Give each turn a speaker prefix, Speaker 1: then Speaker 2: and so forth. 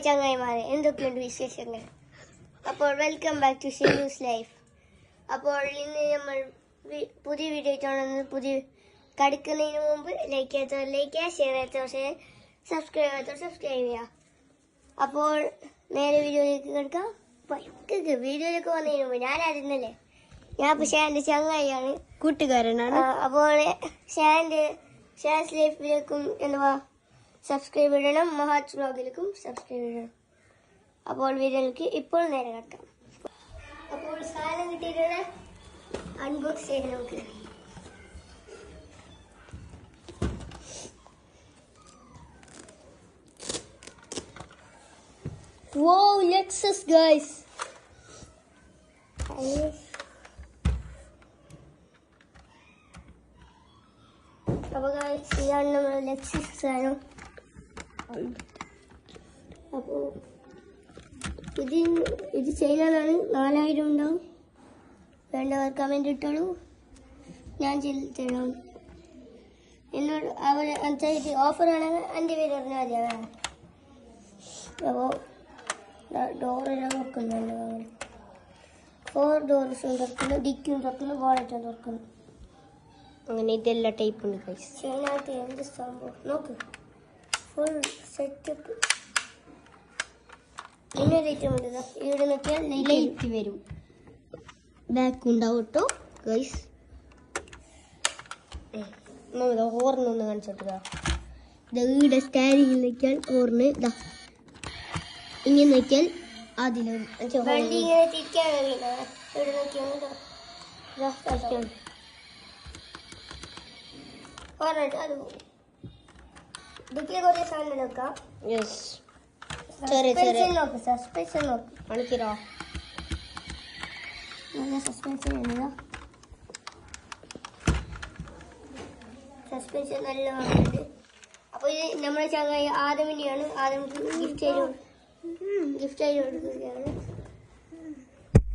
Speaker 1: ചങ്ങായിമാരെ, എന്തൊക്കെയുണ്ട് വിശേഷങ്ങൾ? അപ്പോൾ welcome back to Shinu's life. അപ്പോൾ ഇന്ന് നമ്മൾ പുതിയ വീഡിയോ കാണുന്നത്. പുതിയ കടക്കുന്നതിന് മുമ്പ് ലൈക്ക് ചെയ്യുക, ഷെയർ ചെയ്യുക, സബ്സ്ക്രൈബ് ചെയ്യുക. അപ്പോൾ നേരെ വീഡിയോയിലേക്ക് കിടക്കാം. വീഡിയോയിലേക്ക് വന്നതിന് മുമ്പ് ഞാനായിരുന്നല്ലേ, ഞാൻ ഇപ്പോൾ ഷാൻ്റെ ചങ്ങായിയാണ്,
Speaker 2: കൂട്ടുകാരനാണ്.
Speaker 1: അപ്പോൾ ഷാൻസ് ലൈഫിലേക്കും എന്തുവാ സബ്സ്ക്രൈബ് ചെയ്യണം, മഹാജ് വ്ലോഗിലേക്കും സബ്സ്ക്രൈബ് ചെയ്യണം. അപ്പോൾ വീഡിയോയിലേക്ക് ഇപ്പോൾ നേരെ കിടക്കാം. അപ്പോൾ സാധനം കിട്ടിയിട്ടുള്ള അൺബോക്സ് ചെയ്ത് നമുക്ക്.
Speaker 2: Wow, Lexus guys.
Speaker 1: അപ്പോൾ ഇതാണ് നമ്മുടെ ലെക്സസ് സാധനം. അപ്പോൾ ഇത് ചെയ്യാനാണ് 4000 ഉണ്ടാവും. വേണ്ടവർ കമൻറ്റ് ഇട്ടോളൂ, ഞാൻ തരാം. എന്നോട് അവർ ഇത് ഓഫറാണെങ്കിൽ എൻ്റെ പേര് പറഞ്ഞാൽ മതിയാ. അപ്പോൾ ഡോറെല്ലാം തുറക്കുന്നുണ്ട്. 4 ഡോർസും തുറക്കുന്നു, ഡിക്കും തുറക്കുന്നു, ബോണറ്റും തുറക്കുന്നു.
Speaker 2: അങ്ങനെ ഇതെല്ലാം ടൈപ്പ് ഉണ്ട് ഗൈസ്.
Speaker 1: ഇതിനകത്ത് എന്ത് സംഭവം നോക്ക്, ഫുൾ സെറ്റപ്പ്. ഇന്നൊരു ഐറ്റം ഉണ്ട്, ഇവിടെ നോക്കിയാൽ
Speaker 2: ലൈറ്റ് വരും, ബാക്ക് ഉണ്ടാവും കേട്ടോ ഗൈസ്. ഹോർണൊന്ന് കാണിച്ചോട്ടാ. ഇവിടെ സ്റ്റാരിങ്ങിൽ നോക്കിയാൽ ഹോർണ് ഇതാ, ഇങ്ങനെ നോക്കിയാൽ അതിലൊരു
Speaker 1: വണ്ടി ഇങ്ങനെ തിരിക്കാൻ കഴിയില്ല. ഇവിടെ നോക്കിയാൽ അത് ഡിക്കിലെ കുറേ സാധനം നോക്കാം.
Speaker 2: യെസ്,
Speaker 1: സസ്പെൻഷൻ നോക്ക്, സസ്പെൻഷൻ നോക്ക്.
Speaker 2: കാണിക്കോ
Speaker 1: നല്ല സസ്പെൻഷൻ ഉണ്ടോ? സസ്പെൻഷൻ നല്ല ഉണ്ട്. അപ്പോൾ ഇത് നമ്മുടെ ചങ്ങായി ആദമിൻ്റെയാണ്. ആദമിക്ക് ഗിഫ്റ്റ് ആയിട്ട് കൊടുക്കുകയാണ്.